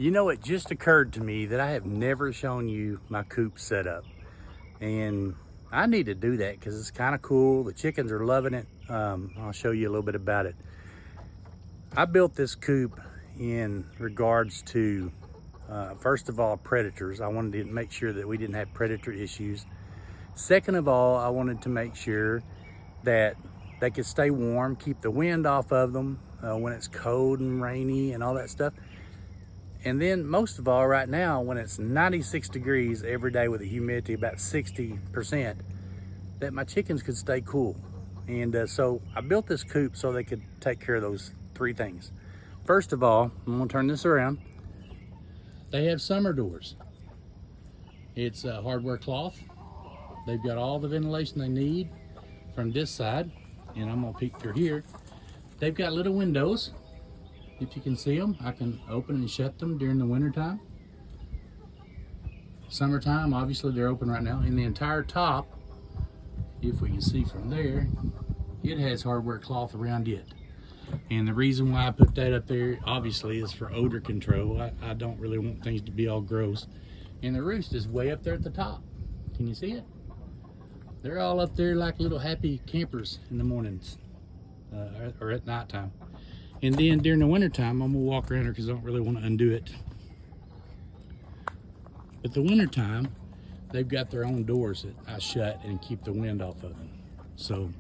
You know, it just occurred to me that I have never shown you my coop setup, and I need to do that because it's kind of cool. The chickens are loving it. I'll show you a little bit about it. I built this coop in regards to, first of all, predators. I wanted to make sure that we didn't have predator issues. Second of all, I wanted to make sure that they could stay warm, keep the wind off of them when it's cold and rainy and all that stuff. And then most of all, right now, when it's 96 degrees every day with the humidity about 60%, that my chickens could stay cool. And so I built this coop so they could take care of those three things. First of all, I'm gonna turn this around. They have summer doors. It's hardware cloth. They've got all the ventilation they need from this side, and I'm gonna peek through here. They've got little windows. If you can see them, I can open and shut them during the winter time. Summertime, obviously they're open right now. And the entire top, if we can see from there, it has hardware cloth around it. And the reason why I put that up there, obviously, is for odor control. I don't really want things to be all gross. And the roost is way up there at the top. Can you see it? They're all up there like little happy campers in the mornings or at nighttime. And then during the winter time, I'm gonna walk around here because I don't really want to undo it. But the winter time, they've got their own doors that I shut and keep the wind off of them. So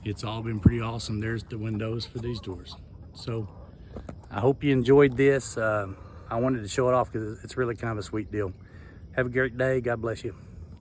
it's all been pretty awesome. There's the windows for these doors. So I hope you enjoyed this. I wanted to show it off because it's really kind of a sweet deal. Have a great day. God bless you.